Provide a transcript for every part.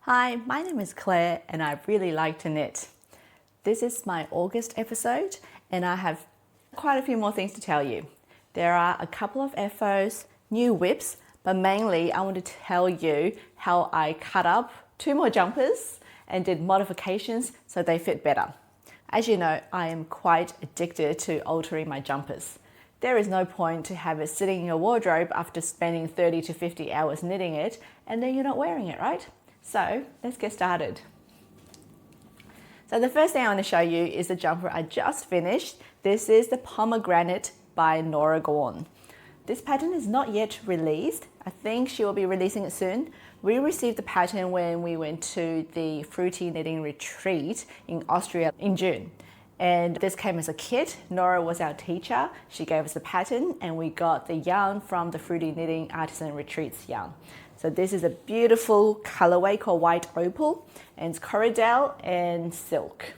Hi, my name is Claire and I really like to knit. This is my August episode and I have quite a few more things to tell you. There are a couple of FOs, new whips, but mainly I want to tell you how I cut up 2 more jumpers and did modifications so they fit better. As you know, I am quite addicted to altering my jumpers. There is no point to have it sitting in your wardrobe after spending 30 to 50 hours knitting it and then you're not wearing it, right? So let's get started. So the first thing I want to show you is the jumper I just finished. This is the Pomegranate by Norah Gaugh. This pattern is not yet released. I think she will be releasing it soon. We received the pattern when we went to the Fruity Knitting Retreat in Austria in June. And this came as a kit. Norah was our teacher. She gave us the pattern and we got the yarn from the Fruity Knitting Artisan Retreats yarn. So this is a beautiful colorway called White Opal, and it's Corridel and silk.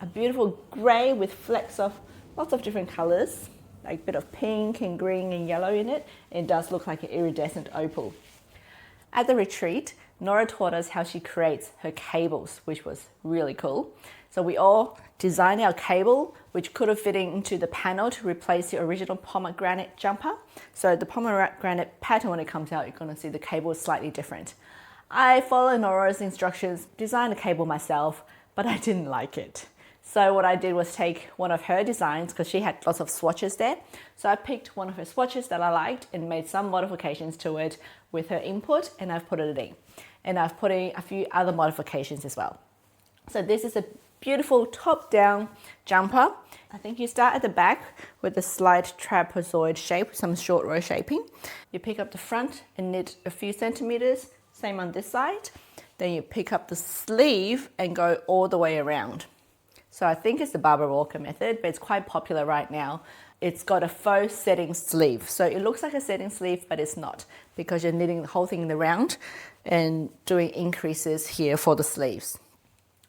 A beautiful gray with flecks of lots of different colors, like a bit of pink and green and yellow in it. It does look like an iridescent opal. At the retreat, Norah taught us how she creates her cables, which was really cool. So we all designed our cable, which could have fit into the panel to replace the original pomegranate jumper. So the pomegranate pattern, when it comes out, you're going to see the cable is slightly different. I followed Norah's instructions, designed the cable myself, but I didn't like it. So what I did was take one of her designs, because she had lots of swatches there. So I picked one of her swatches that I liked and made some modifications to it with her input, and I've put it in. And I've put in a few other modifications as well. So this is a beautiful top-down jumper. I think you start at the back with a slight trapezoid shape, some short row shaping. You pick up the front and knit a few centimeters, same on this side. Then you pick up the sleeve and go all the way around. So I think it's the Barbara Walker method, but it's quite popular right now. It's got a faux setting sleeve. So it looks like a setting sleeve, but it's not, because you're knitting the whole thing in the round and doing increases here for the sleeves.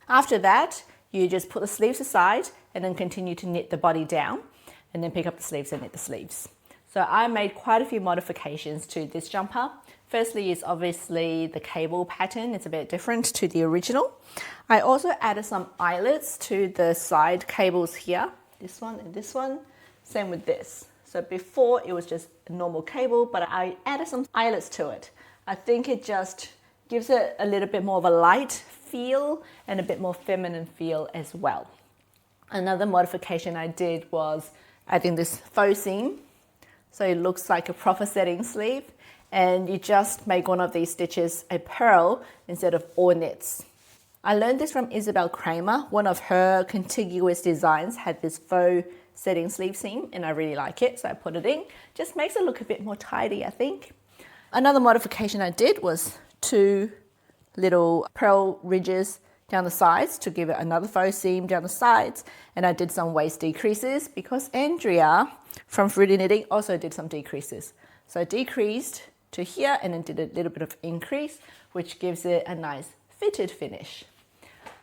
After that, you just put the sleeves aside and then continue to knit the body down and then pick up the sleeves and knit the sleeves. So I made quite a few modifications to this jumper. Firstly is obviously the cable pattern. It's a bit different to the original. I also added some eyelets to the side cables here. This one and this one. Same with this. So before it was just a normal cable, but I added some eyelets to it. I think it just gives it a little bit more of a light feel and a bit more feminine feel as well. Another modification I did was adding this faux seam. So it looks like a proper setting sleeve, and you just make one of these stitches a purl instead of all knits. I learned this from Isabel Kramer. One of her contiguous designs had this faux setting sleeve seam and I really like it, so I put it in. Just makes it look a bit more tidy, I think. Another modification I did was 2 little purl ridges down the sides to give it another faux seam down the sides, and I did some waist decreases because Andrea from Fruity Knitting also did some decreases. So I decreased to here and then did a little bit of increase, which gives it a nice fitted finish.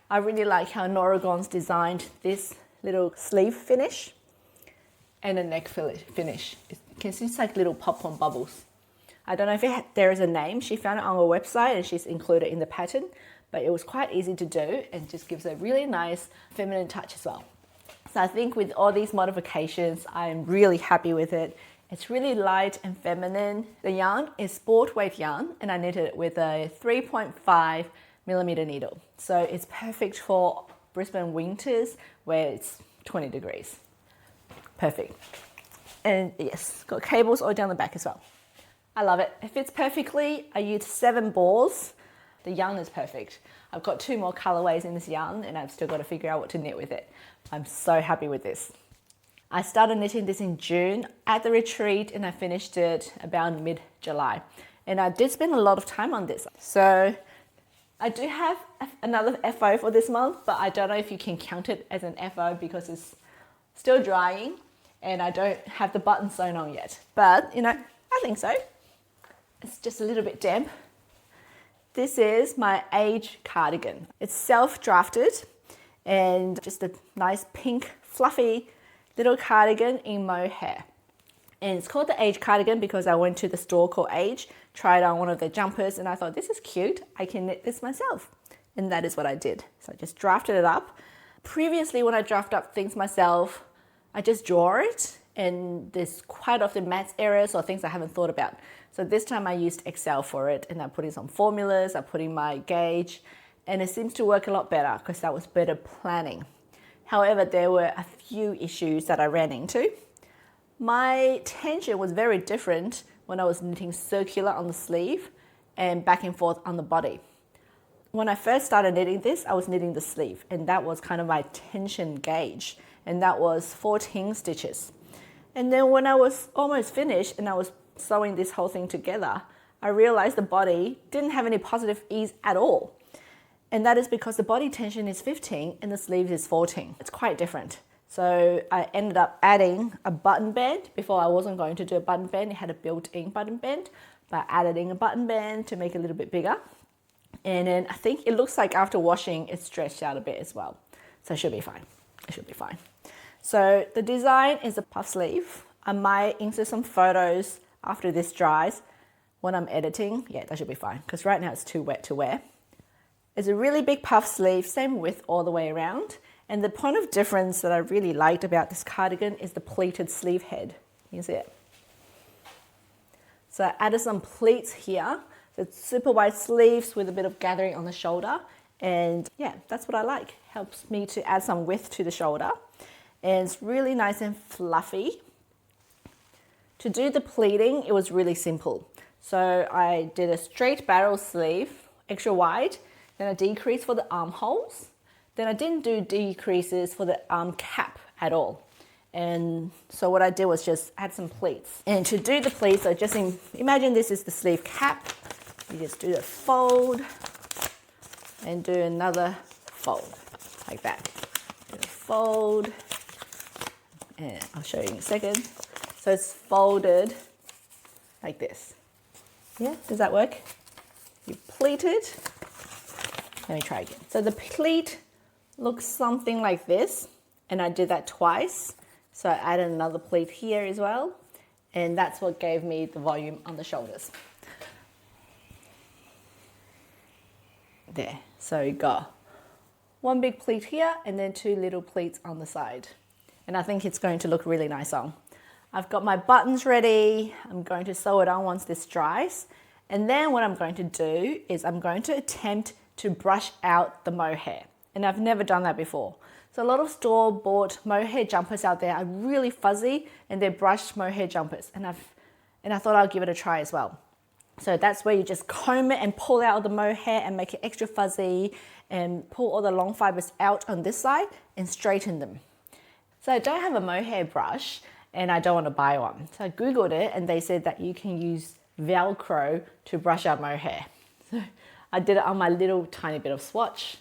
I really like how Norah Gaugh's designed this little sleeve finish and a neck finish. You can see it's like little popcorn bubbles. I don't know if there is a name. She found it on her website and she's included in the pattern, but it was quite easy to do and just gives a really nice feminine touch as well. So I think with all these modifications, I'm really happy with it. It's really light and feminine. The yarn is sport weight yarn and I knitted it with a 3.5 millimeter needle. So it's perfect for Brisbane winters where it's 20 degrees. Perfect. And yes, got cables all down the back as well. I love it. It fits perfectly. I used 7 balls. The yarn is perfect. I've got 2 more colorways in this yarn and I've still got to figure out what to knit with it. I'm so happy with this. I started knitting this in June at the retreat and I finished it about mid-July. And I did spend a lot of time on this. So I do have another FO for this month, but I don't know if you can count it as an FO because it's still drying and I don't have the button sewn on yet. But, you know, I think so. It's just a little bit damp. This is my AJE Cardigan. It's self-drafted and just a nice pink fluffy little cardigan in mohair. And it's called the AJE Cardigan because I went to the store called AJE, tried on one of their jumpers, and I thought, this is cute, I can knit this myself. And that is what I did. So I just drafted it up. Previously, when I draft up things myself, I just draw it, and there's quite often maths errors or things I haven't thought about. So this time I used Excel for it, and I put in some formulas, I put in my gauge, and it seems to work a lot better because that was better planning. However, there were a few issues that I ran into. My tension was very different when I was knitting circular on the sleeve and back and forth on the body. When I first started knitting this, I was knitting the sleeve, and that was kind of my tension gauge, and that was 14 stitches. And then when I was almost finished and I was sewing this whole thing together, I realized the body didn't have any positive ease at all. And that is because the body tension is 15 and the sleeve is 14. It's quite different. So I ended up adding a button band. Before I wasn't going to do a button band, it had a built-in button band, but I added in a button band to make it a little bit bigger. And then I think it looks like after washing, it's stretched out a bit as well. So it should be fine. It should be fine. So the design is a puff sleeve. I might insert some photos after this dries when I'm editing. Yeah, that should be fine because right now it's too wet to wear. It's a really big puff sleeve, same width all the way around. And the point of difference that I really liked about this cardigan is the pleated sleeve head. You see it? So I added some pleats here. So it's super wide sleeves with a bit of gathering on the shoulder. And yeah, that's what I like. Helps me to add some width to the shoulder. And it's really nice and fluffy. To do the pleating, it was really simple. So I did a straight barrel sleeve, extra wide, then a decrease for the armholes. Then I didn't do decreases for the arm cap at all. And so what I did was just add some pleats. And to do the pleats, so just imagine this is the sleeve cap. You just do a fold and do another fold like that. Do a fold, and I'll show you in a second. So it's folded like this. Yeah, does that work? You pleat it. Let me try again. So the pleat looks something like this, and I did that twice. So I added another pleat here as well, and that's what gave me the volume on the shoulders. There, so you got one big pleat here and then two little pleats on the side. And I think it's going to look really nice on. I've got my buttons ready. I'm going to sew it on once this dries. And then what I'm going to do is I'm going to attempt to brush out the mohair. And I've never done that before. So a lot of store-bought mohair jumpers out there are really fuzzy and they're brushed mohair jumpers. And I thought I'll give it a try as well. So that's where you just comb it and pull out the mohair and make it extra fuzzy and pull all the long fibers out on this side and straighten them. So I don't have a mohair brush and I don't want to buy one. So I Googled it and they said that you can use Velcro to brush out mohair. So I did it on my little tiny bit of swatch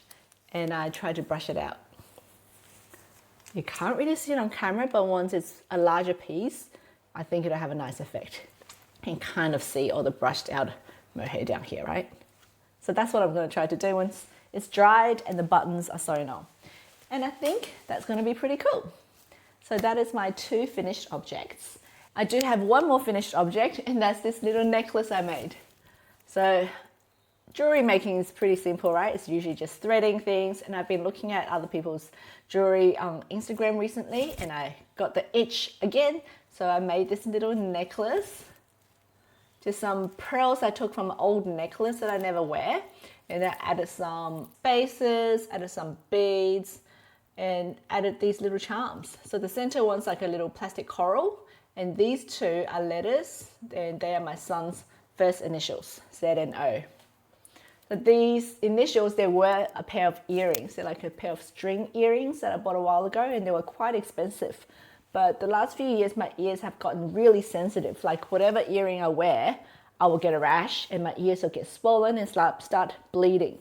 and I tried to brush it out. You can't really see it on camera, but once it's a larger piece, I think it'll have a nice effect. You can kind of see all the brushed out mohair down here, right? So that's what I'm going to try to do once it's dried and the buttons are sewn on. And I think that's going to be pretty cool. So that is my two finished objects. I do have one more finished object, and that's this little necklace I made. So jewelry making is pretty simple, right? It's usually just threading things, and I've been looking at other people's jewelry on Instagram recently, and I got the itch again. So I made this little necklace. Just some pearls I took from an old necklace that I never wear. And I added some bases, added some beads, and added these little charms. So the center one's like a little plastic coral, and these two are letters, and they are my son's first initials, Z and O. So these initials, they were a pair of earrings. They're like a pair of string earrings that I bought a while ago, and they were quite expensive. But the last few years, my ears have gotten really sensitive. Like whatever earring I wear, I will get a rash and my ears will get swollen and start bleeding.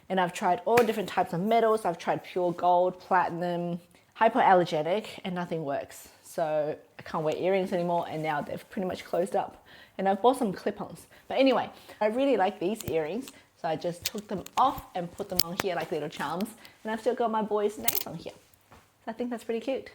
And I've tried all different types of metals. I've tried pure gold, platinum, hypoallergenic, and nothing works. So I can't wear earrings anymore, and now they've pretty much closed up. And I've bought some clip-ons. But anyway, I really like these earrings. So I just took them off and put them on here like little charms. And I've still got my boy's names on here. So I think that's pretty cute.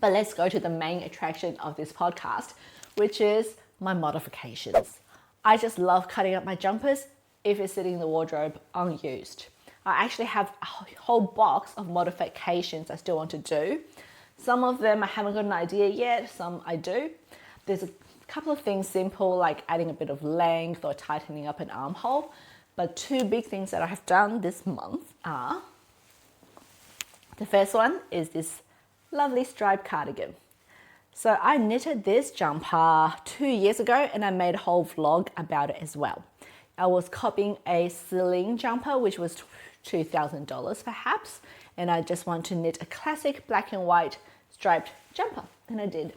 But let's go to the main attraction of this podcast, which is my modifications. I just love cutting up my jumpers if it's sitting in the wardrobe unused. I actually have a whole box of modifications I still want to do. Some of them I haven't got an idea yet, some I do. There's a couple of things simple like adding a bit of length or tightening up an armhole. But two big things that I have done this month are, the first one is this lovely striped cardigan. So I knitted this jumper 2 years ago and I made a whole vlog about it as well. I was copying a Celine jumper, which was $2,000 perhaps, and I just want to knit a classic black and white striped jumper, and I did.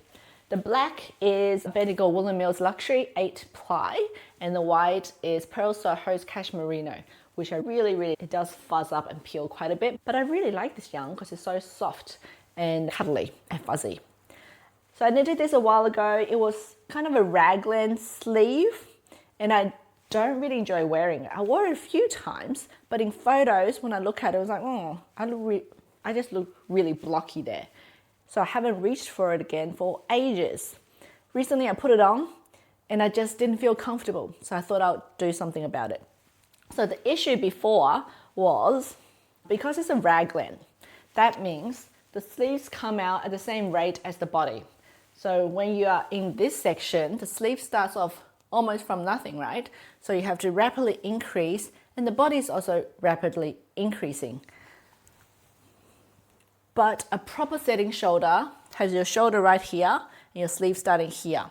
The black is Bendigo Woolen Mills Luxury 8 ply, and the white is Pearl Soho's Cashmerino, which it does fuzz up and peel quite a bit, but I really like this yarn because it's so soft and cuddly and fuzzy. So I knitted this a while ago. It was kind of a raglan sleeve, and I don't really enjoy wearing it. I wore it a few times, but in photos, when I look at it, I was like, oh, I just look really blocky there. So I haven't reached for it again for ages. Recently I put it on and I just didn't feel comfortable. So I thought I'll do something about it. So the issue before was, because it's a raglan, that means the sleeves come out at the same rate as the body. So when you are in this section, the sleeve starts off almost from nothing, right? So you have to rapidly increase, and the body is also rapidly increasing. But a proper setting shoulder has your shoulder right here and your sleeve starting here.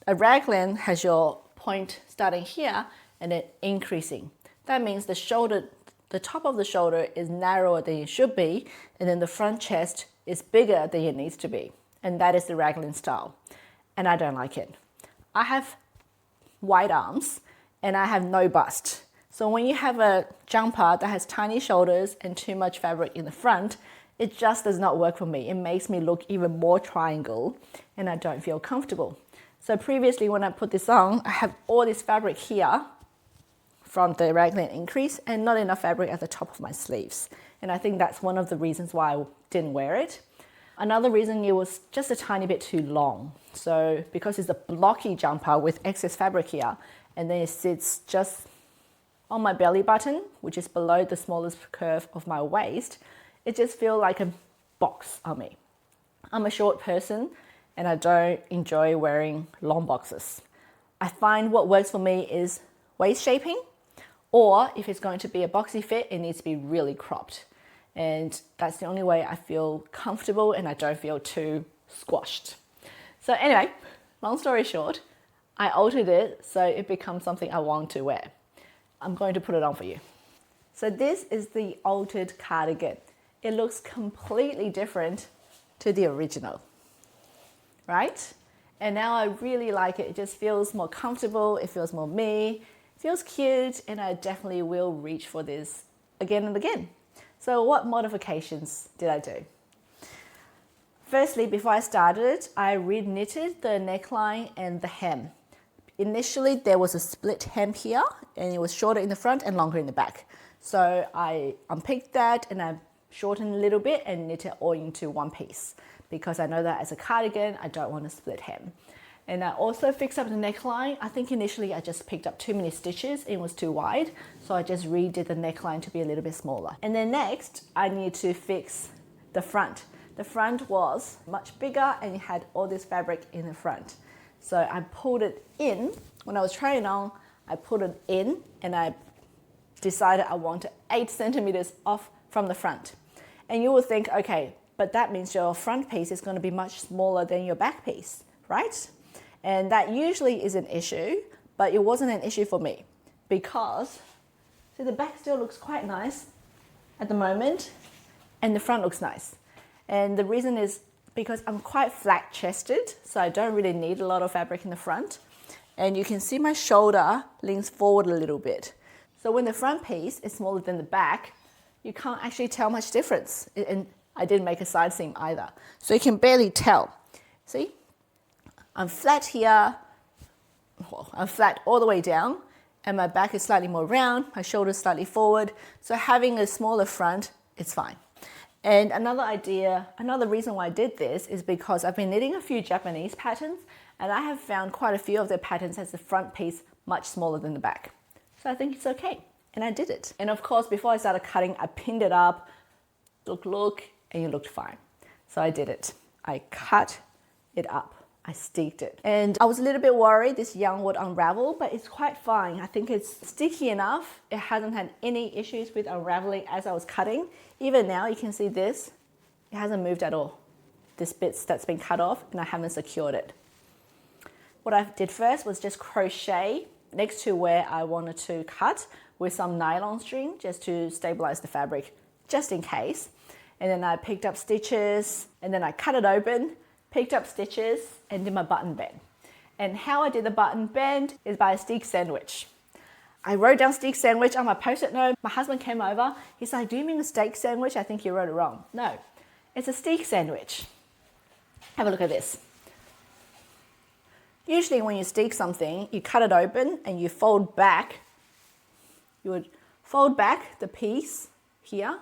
A raglan has your point starting here and then increasing. That means the top of the shoulder is narrower than it should be, and then the front chest is bigger than it needs to be. And that is the raglan style. And I don't like it. I have wide arms and I have no bust. So when you have a jumper that has tiny shoulders and too much fabric in the front, it just does not work for me. It makes me look even more triangle and I don't feel comfortable. So previously when I put this on, I have all this fabric here from the raglan increase and not enough fabric at the top of my sleeves. And I think that's one of the reasons why I didn't wear it. Another reason, it was just a tiny bit too long. So because it's a blocky jumper with excess fabric here, and then it sits just on my belly button, which is below the smallest curve of my waist, it just feels like a box on me. I'm a short person and I don't enjoy wearing long boxes. I find what works for me is waist shaping, or if it's going to be a boxy fit, it needs to be really cropped. And that's the only way I feel comfortable and I don't feel too squashed. So anyway, long story short, I altered it so it becomes something I want to wear. I'm going to put it on for you. So this is the altered cardigan. It looks completely different to the original, right? And now I really like it. It just feels more comfortable. It feels more me. It feels cute, and I definitely will reach for this again and again. So what modifications did I do? Firstly, before I started, I re-knitted the neckline and the hem. Initially, there was a split hem here, and it was shorter in the front and longer in the back. So I unpicked that and I shortened a little bit and knit it all into one piece, because I know that as a cardigan, I don't want a split hem. And I also fixed up the neckline. I think initially I just picked up too many stitches. It was too wide. So I just redid the neckline to be a little bit smaller. And then next, I need to fix the front. The front was much bigger and it had all this fabric in the front. So I pulled it in. When I was trying on, I put it in and I decided I wanted 8 centimeters off from the front. And you will think, okay, but that means your front piece is going to be much smaller than your back piece, right? And that usually is an issue, but it wasn't an issue for me because, see, the back still looks quite nice at the moment and the front looks nice. And the reason is because I'm quite flat chested, so I don't really need a lot of fabric in the front. And you can see my shoulder leans forward a little bit. So when the front piece is smaller than the back, you can't actually tell much difference. And I didn't make a side seam either. So you can barely tell. See? I'm flat here, well, I'm flat all the way down, and my back is slightly more round, my shoulders slightly forward. So having a smaller front, it's fine. And another reason why I did this is because I've been knitting a few Japanese patterns and I have found quite a few of their patterns has the front piece much smaller than the back. So I think it's okay. And I did it. And of course, before I started cutting, I pinned it up, look, and it looked fine. So I did it. I cut it up. I steeked it. And I was a little bit worried this yarn would unravel, but it's quite fine. I think it's sticky enough. It hasn't had any issues with unraveling as I was cutting. Even now, you can see this. It hasn't moved at all. This bit's that's been cut off and I haven't secured it. What I did first was just crochet next to where I wanted to cut with some nylon string just to stabilize the fabric, just in case. And then I picked up stitches and then I cut it open, picked up stitches and did my button bend. And how I did the button bend is by a Steek sandwich. I wrote down Steek sandwich on my post-it note. My husband came over. He's like, do you mean a steak sandwich? I think you wrote it wrong. No, it's a Steek sandwich. Have a look at this. Usually when you steek something, you cut it open and you fold back. You would fold back the piece here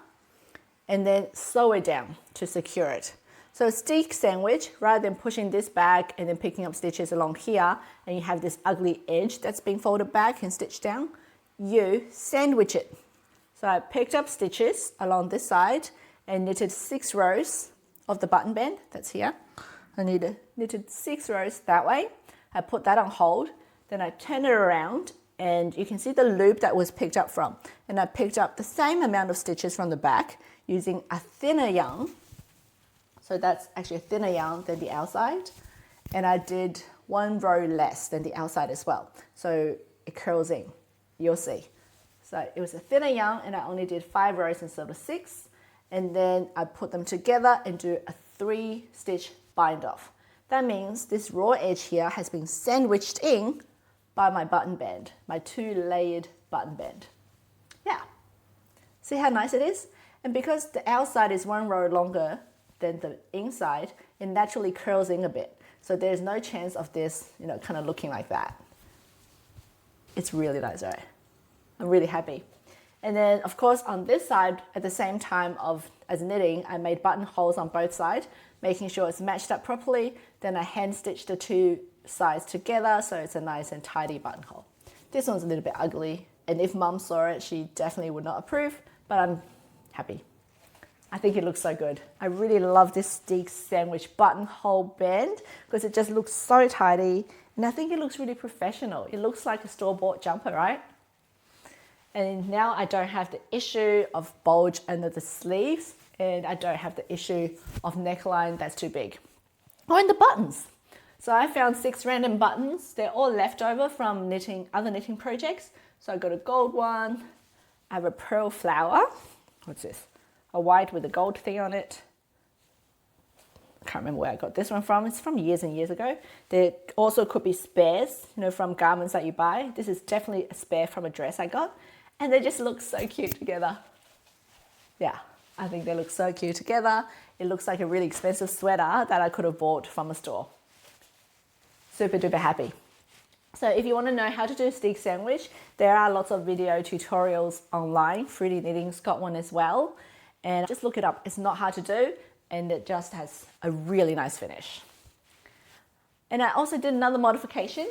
and then sew it down to secure it. So a Steek sandwich, rather than pushing this back and then picking up stitches along here, and you have this ugly edge that's been folded back and stitched down, you sandwich it. So I picked up stitches along this side and knitted 6 rows of the button band, that's here. I knitted 6 rows that way. I put that on hold, then I turn it around and you can see the loop that was picked up from. And I picked up the same amount of stitches from the back using a thinner yarn. So that's actually a thinner yarn than the outside. And I did 1 row less than the outside as well. So it curls in, you'll see. So it was a thinner yarn and I only did 5 rows instead of 6. And then I put them together and do a 3 stitch bind off. That means this raw edge here has been sandwiched in by my button band, my 2 layered button band. Yeah, see how nice it is? And because the outside is 1 row longer than the inside, it naturally curls in a bit. So there's no chance of this, kind of looking like that. It's really nice, right? I'm really happy. And then of course on this side, at the same time as knitting, I made buttonholes on both sides, making sure it's matched up properly. Then I hand stitched the 2 sides together so it's a nice and tidy buttonhole. This one's a little bit ugly, and if Mum saw it, she definitely would not approve, but I'm happy. I think it looks so good. I really love this Steek sandwich buttonhole band because it just looks so tidy, and I think it looks really professional. It looks like a store-bought jumper, right? And now I don't have the issue of bulge under the sleeves, and I don't have the issue of neckline that's too big. Oh, and the buttons. So I found 6 random buttons. They're all leftover from other knitting projects. So I got a gold one. I have a pearl flower. What's this? A white with a gold thing on it. I can't remember where I got this one from. It's from years and years ago. There also could be spares, from garments that you buy. This is definitely a spare from a dress I got. And they just look so cute together. Yeah, I think they look so cute together. It looks like a really expensive sweater that I could have bought from a store. Super duper happy. So if you want to know how to do a Steek sandwich, there are lots of video tutorials online. Fruity Knitting's got one as well. And just look it up. It's not hard to do, and it just has a really nice finish. And I also did another modification.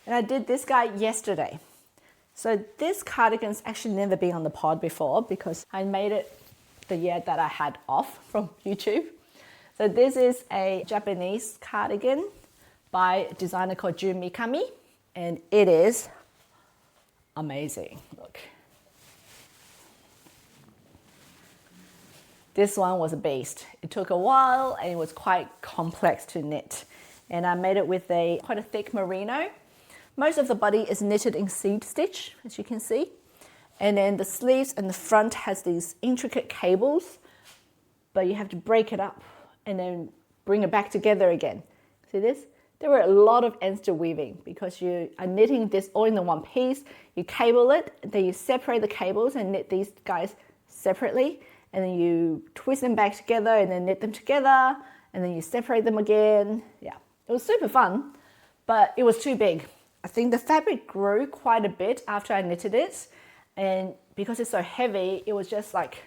And I did this guy yesterday. So this cardigan's actually never been on the pod before because I made it the year that I had off from YouTube. So this is a Japanese cardigan by a designer called Mikami, and it is amazing. Look. This one was a beast. It took a while and it was quite complex to knit. And I made it with quite a thick merino. Most of the body is knitted in seed stitch, as you can see. And then the sleeves and the front has these intricate cables, but you have to break it up and then bring it back together again. See this? There were a lot of ends to weaving because you are knitting this all in the one piece. You cable it, then you separate the cables and knit these guys separately. And then you twist them back together and then knit them together. And then you separate them again. Yeah, it was super fun, but it was too big. I think the fabric grew quite a bit after I knitted it. And because it's so heavy, it was just like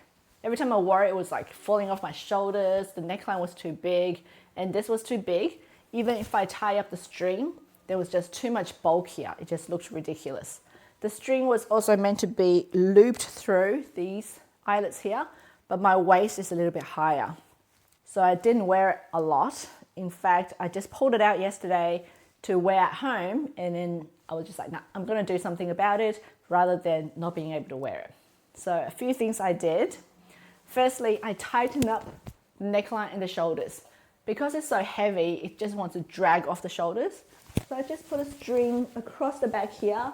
Every time I wore it, it was like falling off my shoulders. The neckline was too big, and this was too big. Even if I tie up the string, there was just too much bulk here. It just looked ridiculous. The string was also meant to be looped through these eyelets here, but my waist is a little bit higher. So I didn't wear it a lot. In fact, I just pulled it out yesterday to wear at home, and then I was just like, nah, I'm gonna do something about it rather than not being able to wear it. So a few things I did. Firstly, I tightened up the neckline and the shoulders. Because it's so heavy, it just wants to drag off the shoulders. So I just put a string across the back here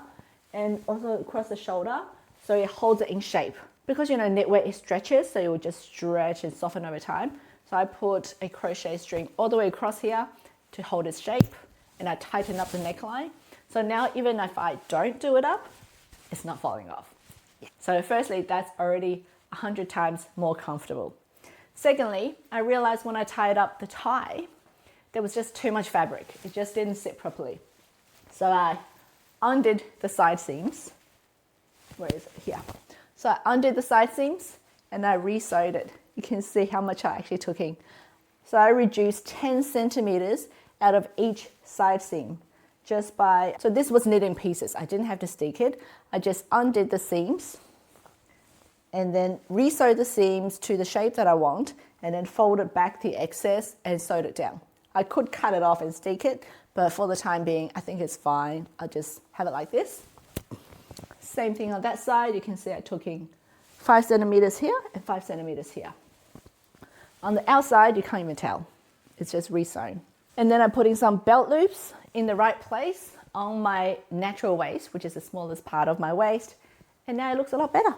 and also across the shoulder so it holds it in shape. Because knitwear, it stretches, so it will just stretch and soften over time. So I put a crochet string all the way across here to hold its shape, and I tighten up the neckline. So now even if I don't do it up, it's not falling off. So firstly, that's already 100 times more comfortable. Secondly, I realized when I tied up the tie, there was just too much fabric. It just didn't sit properly. So I undid the side seams. Where is it? Here. So I undid the side seams and I re-sewed it. You can see how much I actually took in. So I reduced 10 centimeters out of each side seam so this was knit in pieces. I didn't have to steek it. I just undid the seams and then re-sewed the seams to the shape that I want, and then folded back the excess and sewed it down. I could cut it off and steek it, but for the time being, I think it's fine. I'll just have it like this. Same thing on that side. You can see I took in 5 centimeters here and 5 centimeters here. On the outside, you can't even tell. It's just re-sewn. And then I put in some belt loops in the right place on my natural waist, which is the smallest part of my waist. And now it looks a lot better.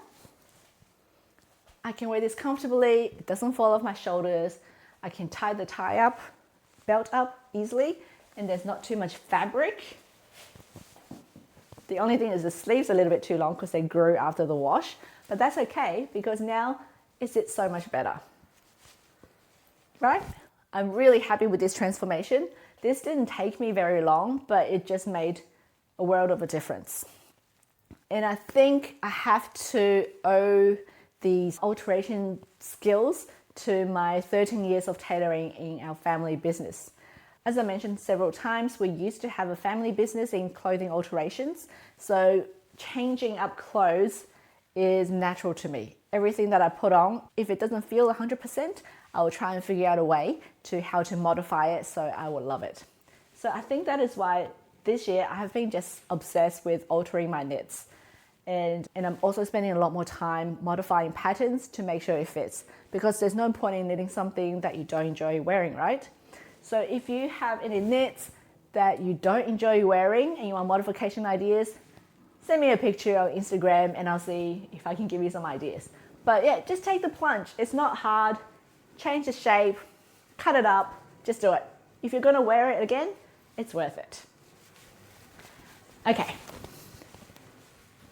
I can wear this comfortably. It doesn't fall off my shoulders. I can tie the belt up easily, and there's not too much fabric. The only thing is the sleeves are a little bit too long because they grew after the wash, but that's okay because now it sits so much better. Right? I'm really happy with this transformation. This didn't take me very long, but it just made a world of a difference. And I think I have to owe these alteration skills to my 13 years of tailoring in our family business. As I mentioned several times, we used to have a family business in clothing alterations, so changing up clothes is natural to me. Everything that I put on, if it doesn't feel 100%, I will try and figure out a way to how to modify it so I will love it. So I think that is why this year I have been just obsessed with altering my knits. And I'm also spending a lot more time modifying patterns to make sure it fits, because there's no point in knitting something that you don't enjoy wearing, right? So if you have any knits that you don't enjoy wearing and you want modification ideas, send me a picture on Instagram and I'll see if I can give you some ideas. But yeah, just take the plunge. It's not hard. Change the shape, cut it up, just do it. If you're gonna wear it again, it's worth it. Okay.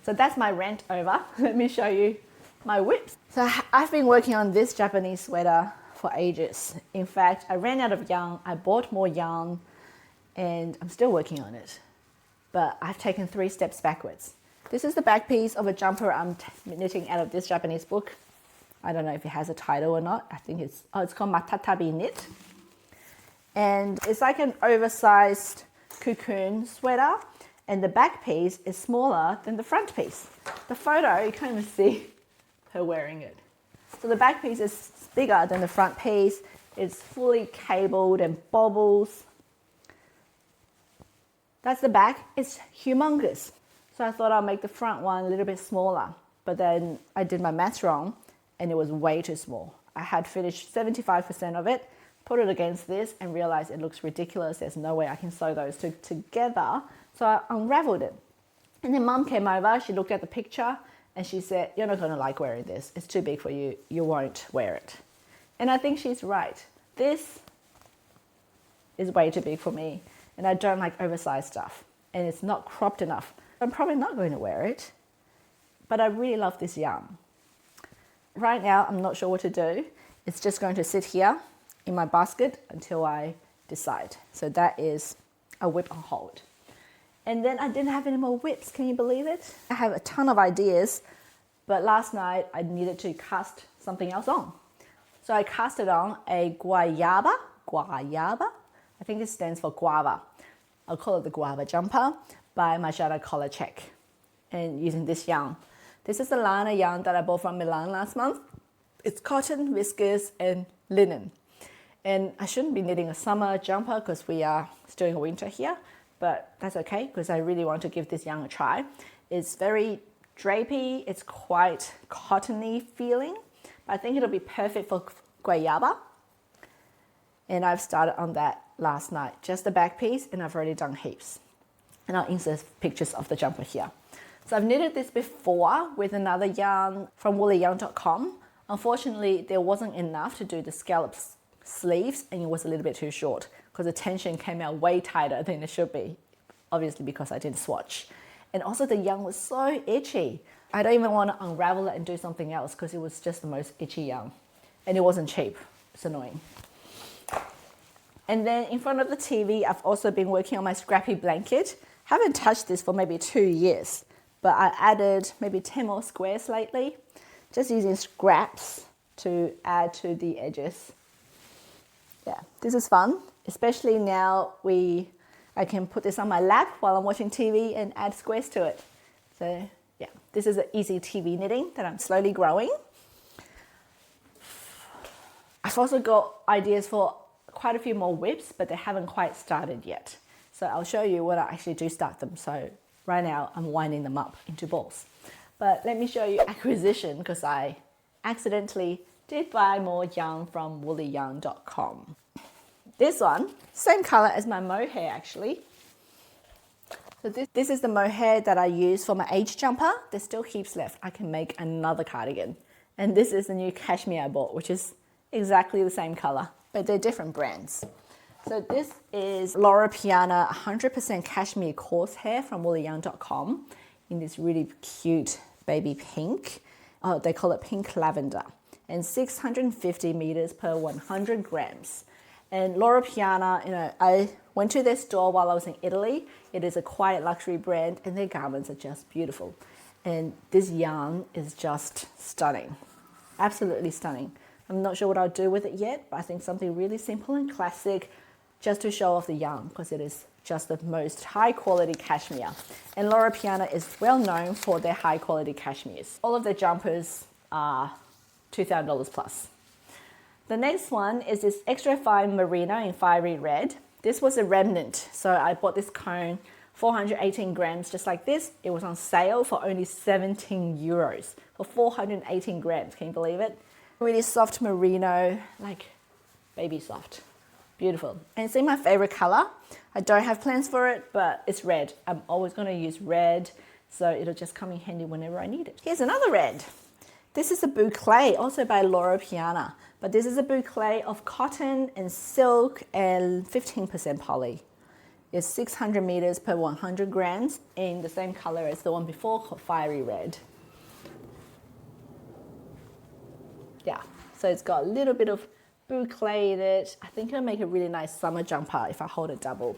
So that's my rant over. Let me show you my whips. So I've been working on this Japanese sweater for ages. In fact, I ran out of yarn, I bought more yarn, and I'm still working on it. But I've taken 3 steps backwards. This is the back piece of a jumper I'm knitting out of this Japanese book. I don't know if it has a title or not. I think it's called Matatabi Knit. And it's like an oversized cocoon sweater, and the back piece is smaller than the front piece. The photo, you can't even see her wearing it. So the back piece is bigger than the front piece. It's fully cabled and bobbles. That's the back. It's humongous. So I thought I'll make the front one a little bit smaller, but then I did my maths wrong and it was way too small. I had finished 75% of it, put it against this and realized it looks ridiculous. There's no way I can sew those two together. So I unraveled it. And then Mum came over, she looked at the picture and she said, "You're not gonna like wearing this. It's too big for you. You won't wear it." And I think she's right. This is way too big for me. And I don't like oversized stuff. And it's not cropped enough. I'm probably not going to wear it. But I really love this yarn. Right now, I'm not sure what to do. It's just going to sit here in my basket until I decide. So that is a whip on hold. And then I didn't have any more whips. Can you believe it? I have a ton of ideas, But last night I needed to cast something else on. So I casted on a Guayaba. I think it stands for guava. I'll call it the guava jumper by Marzena Kolaczek. And using this yarn. This is the Lana yarn that I bought from Milan last month. It's cotton, viscose, and linen. And I shouldn't be knitting a summer jumper because we are still in winter here, but that's okay because I really want to give this yarn a try. It's very drapey, it's quite cottony feeling, but I think it'll be perfect for Guayaba. And I've started on that last night, just the back piece, and I've already done heaps. And I'll insert pictures of the jumper here. So I've knitted this before with another yarn from woollyyarn.com. Unfortunately, there wasn't enough to do the scallops sleeves and it was a little bit too short because the tension came out way tighter than it should be, obviously because I didn't swatch. And also the yarn was so itchy. I don't even want to unravel it and do something else because it was just the most itchy yarn. And it wasn't cheap. It's annoying. And then in front of the TV, I've also been working on my scrappy blanket. Haven't touched this for maybe 2 years, but I added maybe 10 more squares lately, just using scraps to add to the edges. Yeah, this is fun, especially now I can put this on my lap while I'm watching TV and add squares to it. So yeah, this is an easy TV knitting that I'm slowly growing. I've also got ideas for quite a few more whips, but they haven't quite started yet. So I'll show you when I actually do start them. So right now I'm winding them up into balls. But let me show you acquisition because I accidentally did buy more yarn from woollyyarn.com. This one, same color as my mohair actually. So this is the mohair that I use for my AJE jumper. There's still heaps left. I can make another cardigan. And this is the new cashmere I bought, which is exactly the same color, but they're different brands. So this is Laura Piana 100% cashmere coarse hair from woollyyarn.com in this really cute baby pink. Oh, they call it pink lavender. And 650 meters per 100 grams. And Laura Piana, you know, I went to their store while I was in Italy. It is a quiet luxury brand and their garments are just beautiful. And this yarn is just stunning, absolutely stunning. I'm not sure what I'll do with it yet, but I think something really simple and classic just to show off the yarn because it is just the most high quality cashmere. And Laura Piana is well known for their high quality cashmeres. All of their jumpers are $2,000 plus. The next one is this extra fine merino in fiery red. This was a remnant, so I bought this cone, 418 grams, just like this. It was on sale for only 17 euros for 418 grams. Can you believe it? Really soft merino, like baby soft. Beautiful. And it's in my favorite color. I don't have plans for it, but it's red. I'm always going to use red, so it'll just come in handy whenever I need it. Here's another red. This is a boucle, also by Laura Piana, but this is a boucle of cotton and silk and 15% poly. It's 600 meters per 100 grams in the same color as the one before, called fiery red. Yeah, so it's got a little bit of boucle in it. I think it'll make a really nice summer jumper if I hold it double.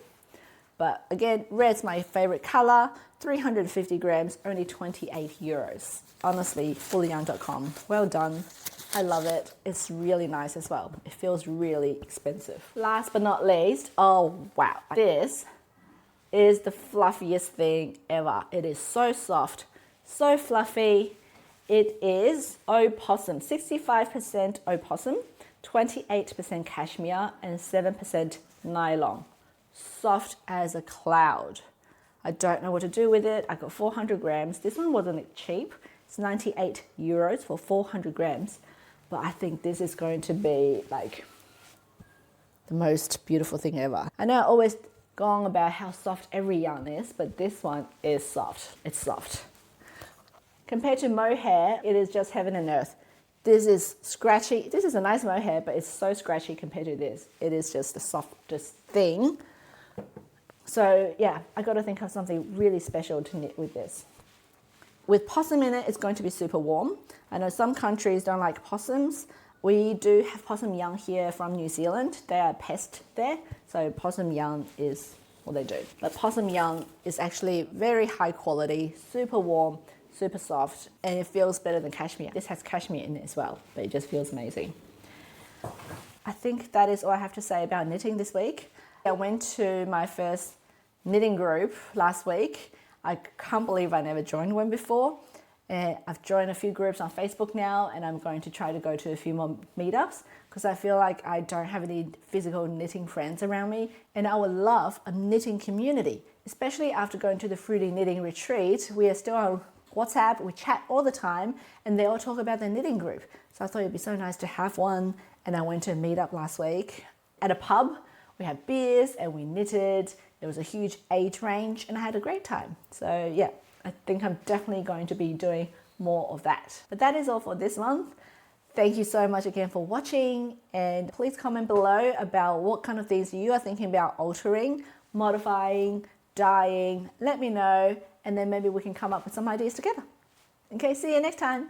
But again, red's my favorite color, 350 grams, only 28 euros. Honestly, woollyyarn.com, well done. I love it. It's really nice as well. It feels really expensive. Last but not least, oh wow, this is the fluffiest thing ever. It is so soft, so fluffy. It is opossum, 65% opossum, 28% cashmere, and 7% nylon. Soft as a cloud. I don't know what to do with it. I got 400 grams. This one wasn't cheap. It's 98 euros for 400 grams. But I think this is going to be like the most beautiful thing ever. I know I always go on about how soft every yarn is, but this one is soft. It's soft. Compared to mohair, it is just heaven and earth. This is scratchy. This is a nice mohair, but it's so scratchy compared to this. It is just the softest thing. So yeah, I got to think of something really special to knit with this. With possum in it, it's going to be super warm. I know some countries don't like possums. We do have possum yarn here from New Zealand. They are a pest there, so possum yarn is what they do. But possum yarn is actually very high quality, super warm, super soft, and it feels better than cashmere. This has cashmere in it as well, but it just feels amazing. I think that is all I have to say about knitting this week. I went to my first knitting group last week. I can't believe I never joined one before. I've joined a few groups on Facebook now, and I'm going to try to go to a few more meetups because I feel like I don't have any physical knitting friends around me, and I would love a knitting community, especially after going to the Fruity Knitting Retreat. We are still on WhatsApp, we chat all the time, and they all talk about their knitting group. So I thought it'd be so nice to have one, and I went to a meetup last week at a pub. We had beers and we knitted. There was a huge age range and I had a great time. So yeah, I think I'm definitely going to be doing more of that. But that is all for this month. Thank you so much again for watching, and please comment below about what kind of things you are thinking about altering, modifying, dyeing. Let me know, and then maybe we can come up with some ideas together. Okay, see you next time.